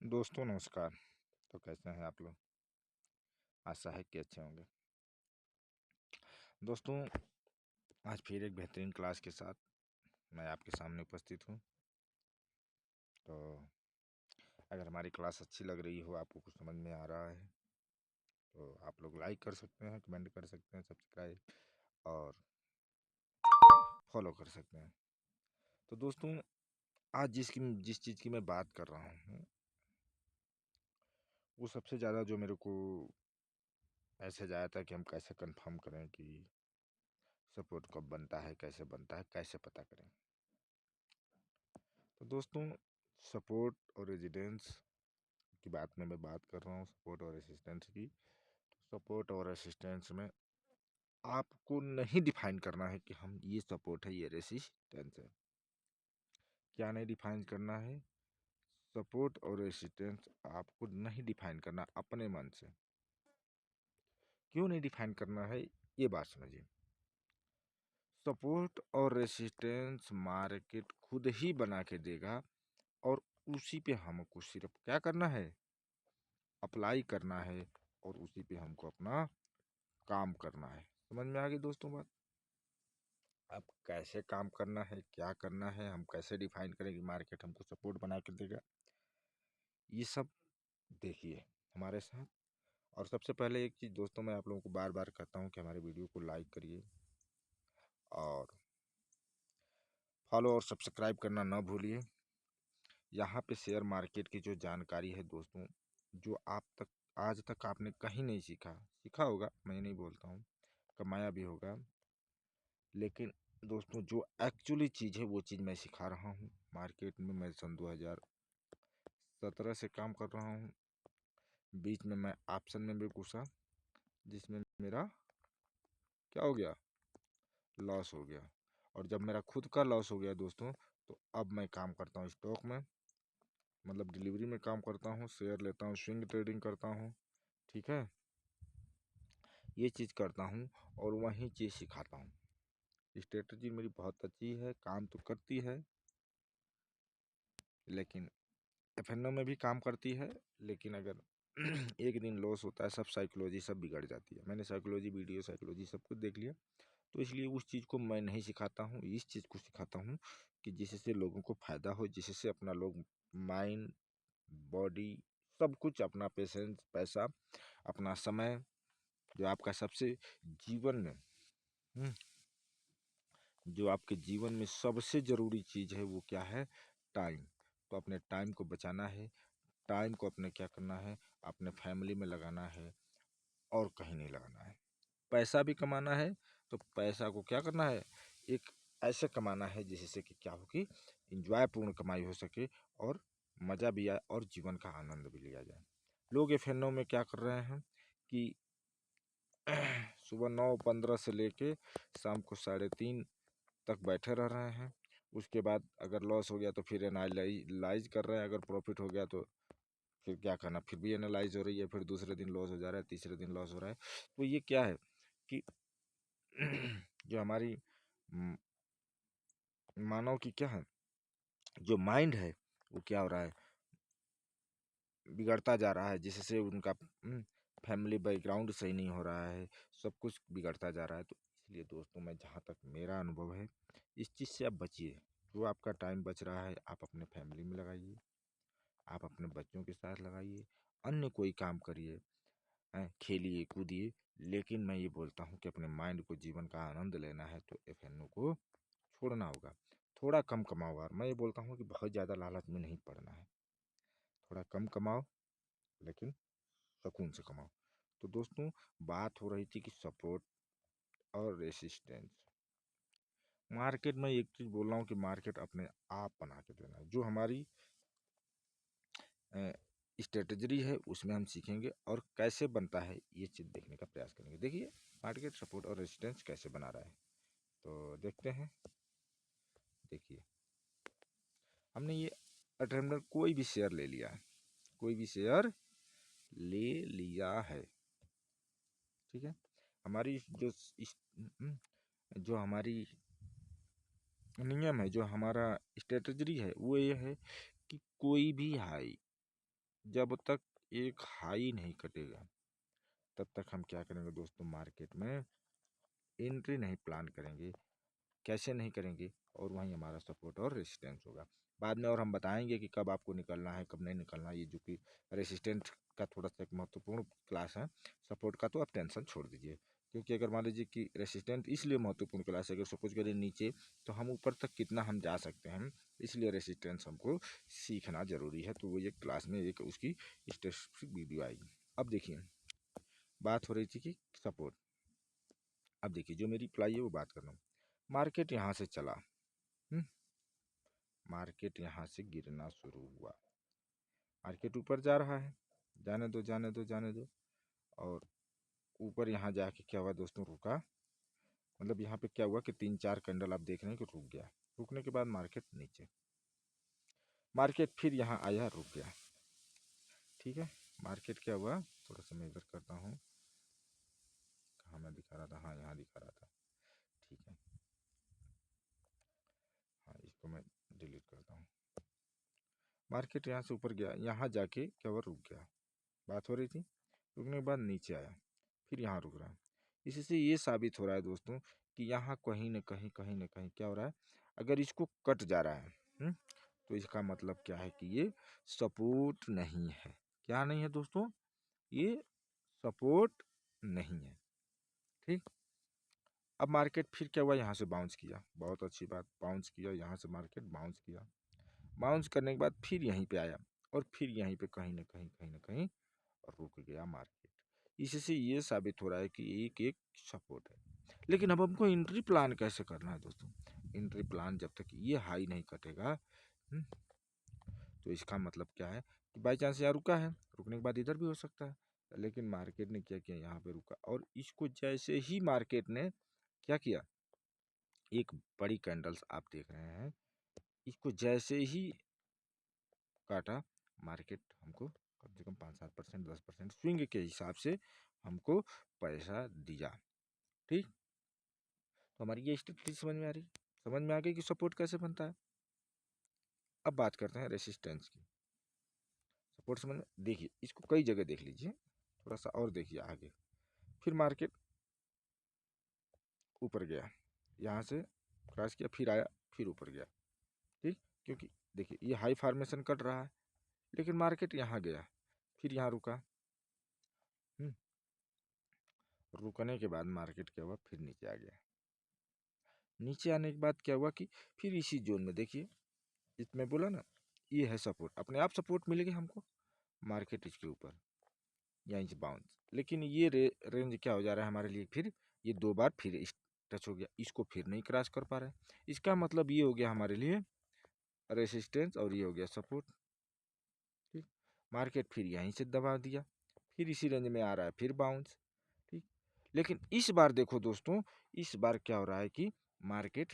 दोस्तों नमस्कार। तो कैसे हैं आप लोग? आशा है कि अच्छे होंगे। दोस्तों आज फिर एक बेहतरीन क्लास के साथ मैं आपके सामने उपस्थित हूं। तो अगर हमारी क्लास अच्छी लग रही हो, आपको कुछ समझ में आ रहा है, तो आप लोग लाइक कर सकते हैं, कमेंट कर सकते हैं, सब्सक्राइब और फॉलो कर सकते हैं। तो दोस्तों आज जिस चीज़ की मैं बात कर रहा हूँ, वो सबसे ज़्यादा जो मेरे को मैसेज आया था कि हम कैसे कंफर्म करें कि सपोर्ट कब बनता है, कैसे पता करें। तो दोस्तों सपोर्ट और रेजिडेंस की बात में मैं बात कर रहा हूँ, सपोर्ट और रेसिस्टेंस की। सपोर्ट और रेसिस्टेंस में आपको नहीं डिफाइन करना है कि हम ये सपोर्ट है, ये रेसिस्टेंस है। क्या नहीं डिफाइन करना है? सपोर्ट और रेसिस्टेंस आपको नहीं डिफाइन करना अपने मन से। क्यों नहीं डिफाइन करना है, ये बात समझिए। सपोर्ट और रेसिस्टेंस मार्केट खुद ही बना के देगा और उसी पे हमको सिर्फ क्या करना है, अप्लाई करना है और उसी पे हमको अपना काम करना है। समझ में आ गई दोस्तों बात? अब कैसे काम करना है, क्या करना है, हम कैसे डिफाइन करें कि मार्केट हमको सपोर्ट बना के देगा, ये सब देखिए हमारे साथ। और सबसे पहले एक चीज़ दोस्तों मैं आप लोगों को बार बार कहता हूँ कि हमारे वीडियो को लाइक करिए और फॉलो और सब्सक्राइब करना ना भूलिए। यहाँ पे शेयर मार्केट की जो जानकारी है दोस्तों, जो आज तक आपने कहीं नहीं सीखा होगा, मैं नहीं बोलता हूँ, कमाया भी होगा, लेकिन दोस्तों जो एक्चुअली चीज़ है वो चीज़ मैं सिखा रहा हूँ। मार्केट में मैं सन 2017 से काम कर रहा हूँ। बीच में मैं ऑप्शन में भी घुसा, जिसमें मेरा क्या हो गया, लॉस हो गया। और जब मेरा खुद का लॉस हो गया दोस्तों, तो अब मैं काम करता हूँ स्टॉक में, मतलब डिलीवरी में काम करता हूँ, शेयर लेता हूँ, स्विंग ट्रेडिंग करता हूँ। ठीक है, ये चीज़ करता हूँ और वही चीज़ सिखाता हूँ। स्ट्रेटजी मेरी बहुत अच्छी है, काम तो करती है, लेकिन एफएनओ में भी काम करती है। लेकिन अगर एक दिन लॉस होता है, सब साइकोलॉजी सब बिगड़ जाती है। मैंने साइकोलॉजी वीडियो, साइकोलॉजी सब कुछ देख लिया, तो इसलिए उस चीज़ को मैं नहीं सिखाता हूँ, इस चीज़ को सिखाता हूँ कि जिससे लोगों को फ़ायदा हो, जिससे अपना लोग माइंड, बॉडी, सब कुछ, अपना पेशेंस, पैसा, अपना समय, जो आपका सबसे जीवन में जो आपके जीवन में सबसे ज़रूरी चीज़ है वो क्या है, टाइम। तो अपने टाइम को बचाना है, टाइम को अपने क्या करना है, अपने फैमिली में लगाना है और कहीं नहीं लगाना है। पैसा भी कमाना है, तो पैसा को क्या करना है, एक ऐसे कमाना है जिससे कि क्या हो कि इंजॉय पूर्ण कमाई हो सके और मज़ा भी आए और जीवन का आनंद भी लिया जाए। लोग एफएनओ में क्या कर रहे हैं कि सुबह 9:15 से लेके शाम को 3:30 तक बैठे रह रहे हैं। उसके बाद अगर लॉस हो गया तो फिर एनालाइज कर रहे हैं, अगर प्रॉफिट हो गया तो फिर क्या करना, फिर भी एनालाइज हो रही है, फिर दूसरे दिन लॉस हो जा रहा है, तीसरे दिन लॉस हो रहा है। तो ये क्या है कि जो हमारी मानव की क्या है, जो माइंड है वो क्या हो रहा है, बिगड़ता जा रहा है, जिससे उनका फैमिली बैकग्राउंड सही नहीं हो रहा है, सब कुछ बिगड़ता जा रहा है। तो इसलिए दोस्तों मैं, जहाँ तक मेरा अनुभव है, इस चीज़ से आप बचिए। जो आपका टाइम बच रहा है आप अपने फैमिली में लगाइए, आप अपने बच्चों के साथ लगाइए, अन्य कोई काम करिए, खेलिए कूदिए। लेकिन मैं ये बोलता हूँ कि अपने माइंड को, जीवन का आनंद लेना है तो एफएनओ को छोड़ना होगा। थोड़ा कम कमाओ यार, मैं ये बोलता हूँ कि बहुत ज़्यादा लालच में नहीं पड़ना है, थोड़ा कम कमाओ लेकिन सुकून से कमाओ। तो दोस्तों बात हो रही थी कि सपोर्ट और रेसिस्टेंस। मार्केट में एक चीज़ बोल रहा हूँ कि मार्केट अपने आप बना के देना है। जो हमारी स्ट्रेटजी है उसमें हम सीखेंगे और कैसे बनता है ये चीज़ देखने का प्रयास करेंगे। देखिए मार्केट सपोर्ट और रेजिस्टेंस कैसे बना रहा है, तो देखते हैं। देखिए हमने ये अटेम्प्ट कोई भी शेयर ले लिया है, कोई भी शेयर ले लिया है, ठीक है। हमारी जो हमारी नियम है, जो हमारा स्ट्रेटजी है वो ये है कि कोई भी हाई जब तक एक हाई नहीं कटेगा तब तक हम क्या करेंगे दोस्तों, मार्केट में एंट्री नहीं प्लान करेंगे। कैसे नहीं करेंगे, और वहीं हमारा सपोर्ट और रेसिस्टेंस होगा बाद में। और हम बताएंगे कि कब आपको निकलना है कब नहीं निकलना है। ये जो कि रेसिस्टेंट का थोड़ा सा एक महत्वपूर्ण क्लास है, सपोर्ट का तो आप टेंशन छोड़ दीजिए। क्योंकि अगर मान लीजिए कि रेसिस्टेंट इसलिए महत्वपूर्ण क्लास है, अगर सपोज करें नीचे तो हम ऊपर तक कितना हम जा सकते हैं, इसलिए रेसिस्टेंस हमको सीखना जरूरी है। तो वो ये क्लास में एक उसकी स्पेसिफिक वीडियो आएगी। अब देखिए, बात हो रही थी कि सपोर्ट। अब देखिए जो मेरी प्लाई है वो बात कर रहा हूँ। मार्केट यहाँ से चला, मार्केट यहाँ से गिरना शुरू हुआ, मार्केट ऊपर जा रहा है, जाने दो जाने दो जाने दो। और ऊपर यहाँ जाके क्या हुआ दोस्तों, रुका। मतलब यहाँ पे क्या हुआ कि 3-4 कैंडल आप देख रहे हैं कि रुक गया। रुकने के बाद मार्केट नीचे, मार्केट फिर यहाँ आया, रुक गया। ठीक है, मार्केट क्या हुआ, थोड़ा सा मैं इधर करता हूँ, कहाँ मैं दिखा रहा था, हाँ यहाँ दिखा रहा था। ठीक है, हाँ इसको मैं डिलीट करता हूँ। मार्केट यहाँ से ऊपर गया, यहाँ जाके क्या हुआ, रुक गया। बात हो रही थी, रुकने के बाद नीचे आया, फिर यहाँ रुक रहा है। इससे ये साबित हो रहा है दोस्तों कि यहाँ कहीं ना कहीं क्या हो रहा है, अगर इसको कट जा रहा है तो इसका मतलब क्या है कि ये सपोर्ट नहीं है। क्या नहीं है दोस्तों, ये सपोर्ट नहीं है। ठीक, अब मार्केट फिर क्या हुआ, यहाँ से बाउंस किया, बहुत अच्छी बात, बाउंस किया, यहाँ से मार्केट बाउंस किया। बाउंस करने के बाद फिर यहीं पे आया, और फिर यहीं पे कहीं ना कहीं रुक गया मार्केट। इससे ये साबित हो रहा है कि एक एक सपोर्ट है। लेकिन अब हमको एंट्री प्लान कैसे करना है दोस्तों, एंट्री प्लान जब तक ये हाई नहीं कटेगा तो इसका मतलब क्या है कि बाई चांस यहाँ रुका है, रुकने के बाद इधर भी हो सकता है। लेकिन मार्केट ने क्या किया, यहाँ पे रुका, और इसको जैसे ही मार्केट ने क्या किया, एक बड़ी कैंडल्स आप देख रहे हैं, इसको जैसे ही काटा, मार्केट हमको कम से कम 5-7%, 10% स्विंग के हिसाब से हमको पैसा दिया। ठीक, तो हमारी ये स्ट्रेटजी समझ में आ रही, समझ में आ गई कि सपोर्ट कैसे बनता है। अब बात करते हैं रेसिस्टेंस की। सपोर्ट समझ में, देखिए इसको कई जगह देख लीजिए, थोड़ा सा और देखिए आगे। फिर मार्केट ऊपर गया, यहाँ से क्रॉस किया, फिर आया, फिर ऊपर गया। ठीक, क्योंकि देखिए ये हाई फार्मेशन कट रहा है, लेकिन मार्केट यहाँ गया, फिर यहाँ रुका। रुकने के बाद मार्केट क्या हुआ, फिर नीचे आ गया। नीचे आने के बाद क्या हुआ कि फिर इसी जोन में देखिए, इसमें बोला ना ये है सपोर्ट, अपने आप सपोर्ट मिलेगी हमको, मार्केट इसके ऊपर यहीं से बाउंस। लेकिन ये रेंज क्या हो जा रहा है हमारे लिए, फिर ये 2 बार फिर टच हो गया, इसको फिर नहीं क्रॉस कर पा रहे हैं। इसका मतलब ये हो गया हमारे लिए रेसिस्टेंस, और ये हो गया सपोर्ट। ठीक, मार्केट फिर यहीं से दबा दिया, फिर इसी रेंज में आ रहा है, फिर बाउंस। ठीक, लेकिन इस बार देखो दोस्तों, इस बार क्या हो रहा है कि मार्केट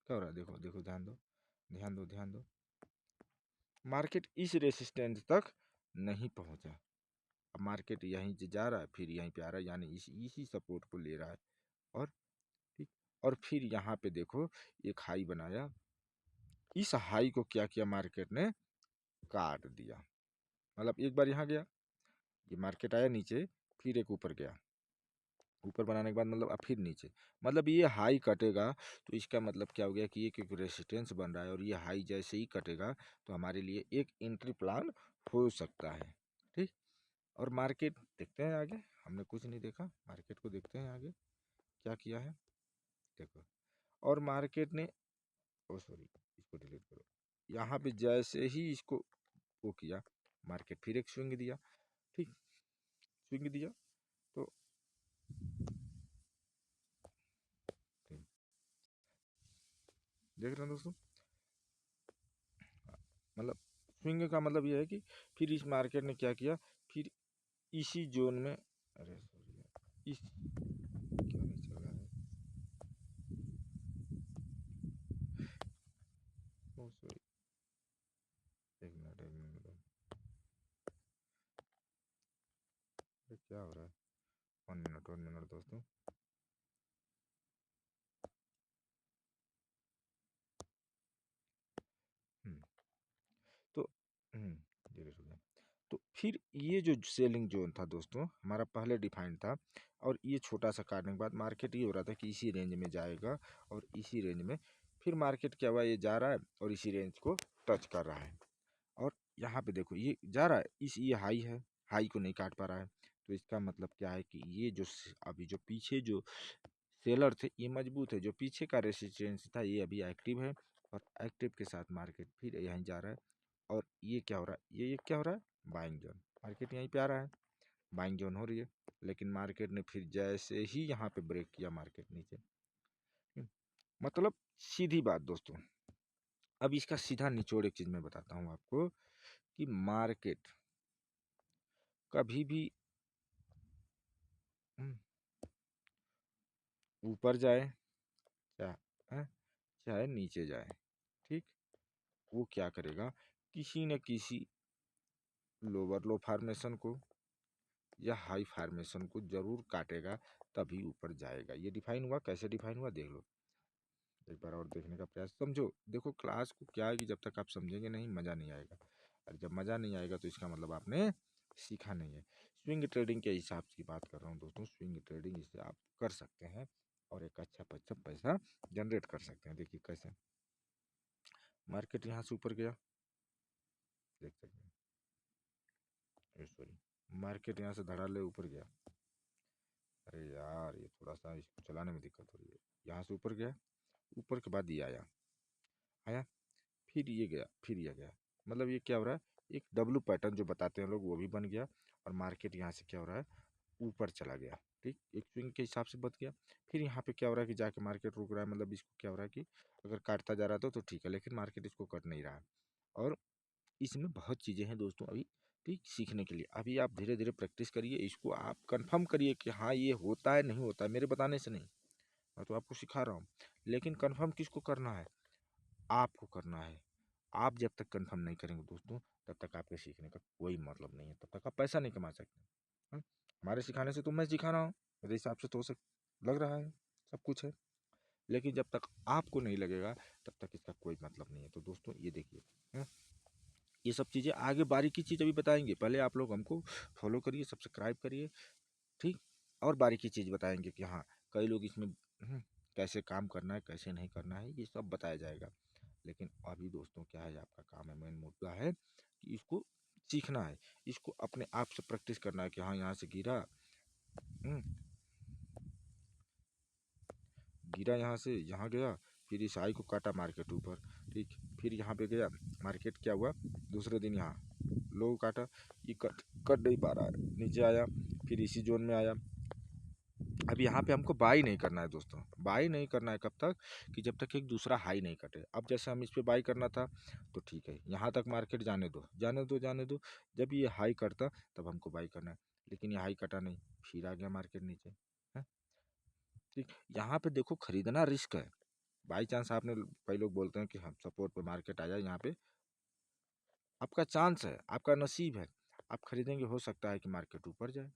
क्या हो रहा है, देखो देखो, ध्यान दो ध्यान दो ध्यान दो, मार्केट इस रेसिस्टेंस तक नहीं पहुंचा। अब मार्केट यहीं से जा रहा है, फिर यहीं पे आ रहा है, यानी इसी सपोर्ट को ले रहा है। और ठीक, और फिर यहाँ पे देखो एक हाई बनाया, इस हाई को क्या किया, मार्केट ने काट दिया। मतलब एक बार यहाँ गया, ये मार्केट आया नीचे, फिर एक ऊपर गया, ऊपर बनाने के बाद मतलब अब फिर नीचे, मतलब ये हाई कटेगा तो इसका मतलब क्या हो गया कि ये क्योंकि रेसिस्टेंस बन रहा है, और ये हाई जैसे ही कटेगा तो हमारे लिए एक एंट्री प्लान हो सकता है। ठीक, और मार्केट देखते हैं आगे, हमने कुछ नहीं देखा, मार्केट को देखते हैं आगे क्या किया है। देखो, और मार्केट ने, ओ सॉरी इसको डिलीट करो, यहाँ पे जैसे ही इसको वो किया, मार्केट फिर एक स्विंग दिया। ठीक, स्विंग दिया तो देख रहे हैं दोस्तों, मतलब स्विंग का मतलब यह है कि फिर इस मार्केट ने क्या किया, फिर इसी जोन में, अरे सॉरी इस क्यों नहीं चल रहा है, ओ सॉरी, एक मिनट, क्या हो रहा है, 1 मिनट दोस्तों। हम्म, तो धीरे से। तो फिर ये जो सेलिंग जोन था दोस्तों हमारा पहले डिफाइंड था, और ये छोटा सा काटने के बाद मार्केट ये हो रहा था कि इसी रेंज में जाएगा, और इसी रेंज में फिर मार्केट क्या हुआ, ये जा रहा है और इसी रेंज को टच कर रहा है। और यहाँ पे देखो ये जा रहा है, ये हाई है, हाई को नहीं काट पा रहा है। तो इसका मतलब क्या है कि ये जो अभी जो पीछे जो सेलर थे ये मजबूत है, जो पीछे का रेसिस्टेंस था ये अभी एक्टिव है, और एक्टिव के साथ मार्केट फिर यहीं जा रहा है। और ये क्या हो रहा है, ये क्या हो रहा है, बाइंग जोन, मार्केट यहीं पे आ रहा है, बाइंग जोन हो रही है। लेकिन मार्केट ने फिर जैसे ही यहाँ पे ब्रेक किया मार्केट नीचे, मतलब सीधी बात दोस्तों। अब इसका सीधा निचोड़ एक चीज मैं बताता हूँ आपको कि मार्केट कभी भी ऊपर जाए चाहे चाहे नीचे जाए, ठीक, वो क्या करेगा, किसी न किसी लोअर लो फार्मेशन को या हाई फार्मेशन को जरूर काटेगा, तभी ऊपर जाएगा। ये डिफाइन हुआ, कैसे डिफाइन हुआ देख लो एक बार और, देखने का प्रयास समझो। देखो क्लास को क्या है कि जब तक आप समझेंगे नहीं मज़ा नहीं आएगा, और जब मज़ा नहीं आएगा तो इसका मतलब आपने सीखा नहीं है। स्विंग ट्रेडिंग के हिसाब की बात कर रहा हूँ दोस्तों, स्विंग ट्रेडिंग इसे आप कर सकते हैं और एक अच्छा पैसा जनरेट कर सकते हैं। देखिए कैसे, मार्केट यहाँ से ऊपर गया, देख सकते हैं, सॉरी, मार्केट यहाँ से धड़ाले ऊपर गया, अरे यार ये थोड़ा सा इसको चलाने में दिक्कत हो रही है। यहाँ से ऊपर गया, ऊपर के बाद ये आया, आया, फिर ये गया, फिर ये गया, मतलब ये क्या हो रहा है, एक डब्लू पैटर्न जो बताते हैं लोग वो भी बन गया, और मार्केट यहाँ से क्या हो रहा है, ऊपर चला गया, ठीक, एक स्विंग के हिसाब से बच गया। फिर यहाँ पे क्या हो रहा है कि जाके मार्केट रुक रहा है, मतलब इसको क्या हो रहा है कि अगर काटता जा रहा था तो ठीक है, लेकिन मार्केट इसको कट नहीं रहा है। और इसमें बहुत चीज़ें हैं दोस्तों अभी, ठीक, सीखने के लिए। अभी आप धीरे धीरे प्रैक्टिस करिए, इसको आप कंफर्म करिए कि हाँ ये होता है नहीं होता है, मेरे बताने से नहीं, मैं तो आपको सिखा रहा हूँ। लेकिन कंफर्म किसको करना है, आपको करना है। आप जब तक कंफर्म नहीं करेंगे दोस्तों तब तक आपके सीखने का कोई मतलब नहीं है, तब तक आप पैसा नहीं कमा सकते। हमारे सिखाने से तो मैं सिखा रहा हूँ, मेरे हिसाब से तो लग रहा है सब कुछ है, लेकिन जब तक आपको नहीं लगेगा तब तक इसका कोई मतलब नहीं है। तो दोस्तों ये देखिए, हैं? ये सब चीज़ें आगे बारीकी चीज़ अभी बताएंगे, पहले आप लोग हमको फॉलो करिए, सब्सक्राइब करिए, ठीक, और बारीकी चीज़ बताएंगे कि हाँ कई लोग इसमें कैसे काम करना है कैसे नहीं करना है ये सब बताया जाएगा। लेकिन अभी दोस्तों क्या है, आपका काम है, मेन मुद्दा है कि इसको सीखना है, इसको अपने आप से प्रैक्टिस करना है कि हाँ यहाँ से गिरा, गिरा यहाँ से यहाँ गया, फिर इस हाई को काटा मार्केट ऊपर, ठीक, फिर यहाँ पे गया मार्केट क्या हुआ, दूसरे दिन यहाँ लो काटा, ये कट कट नहीं पा रहा है, नीचे आया, फिर इसी जोन में आया। अब यहाँ पे हमको बाई नहीं करना है दोस्तों, बाई नहीं करना है कब तक, कि जब तक एक दूसरा हाई नहीं कटे। अब जैसे हम इस पे बाई करना था तो ठीक है, यहाँ तक मार्केट जाने दो जाने दो जाने दो, जब ये हाई करता तब हमको बाई करना है, लेकिन ये हाई कटा नहीं, फिर आ गया मार्केट नीचे, है, ठीक। यहाँ पे देखो खरीदना रिस्क है, बाई चांस आपने, कई लोग बोलते हैं कि हम सपोर्ट पे मार्केट आ जाए, यहाँ पे आपका चांस है, आपका नसीब है, आप खरीदेंगे, हो सकता है कि मार्केट ऊपर जाए,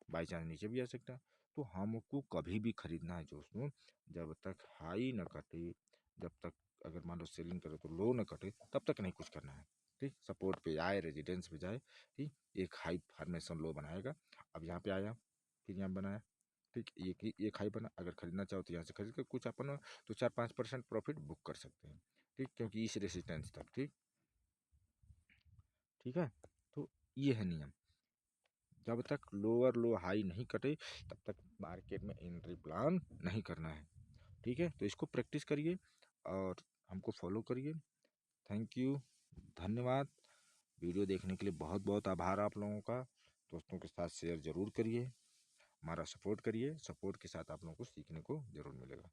बाई चांस नीचे भी आ सकता है। तो हमको कभी भी खरीदना है दोस्तों जब तक हाई न कटे, जब तक अगर मान लो सेलिंग करे तो लो न कटे, तब तक नहीं कुछ करना है, ठीक, सपोर्ट पे आए, रेजिडेंस पे जाए, ठीक, एक हाई फॉर्मेशन लो बनाएगा, अब यहाँ पे आया, फिर यहाँ बनाया, ठीक, एक हाई बना, अगर खरीदना चाहो तो यहाँ से खरीद कर कुछ अपन तो 4-5% प्रॉफिट बुक कर सकते हैं, ठीक, क्योंकि इस रेसिस्टेंस तक, ठीक, ठीक है। तो ये है नियम, जब तक लोअर लो हाई नहीं कटे तब तक मार्केट में एंट्री प्लान नहीं करना है, ठीक है। तो इसको प्रैक्टिस करिए और हमको फॉलो करिए। थैंक यू, धन्यवाद। वीडियो देखने के लिए बहुत बहुत आभार आप लोगों का। दोस्तों के साथ शेयर ज़रूर करिए, हमारा सपोर्ट करिए, सपोर्ट के साथ आप लोगों को सीखने को ज़रूर मिलेगा।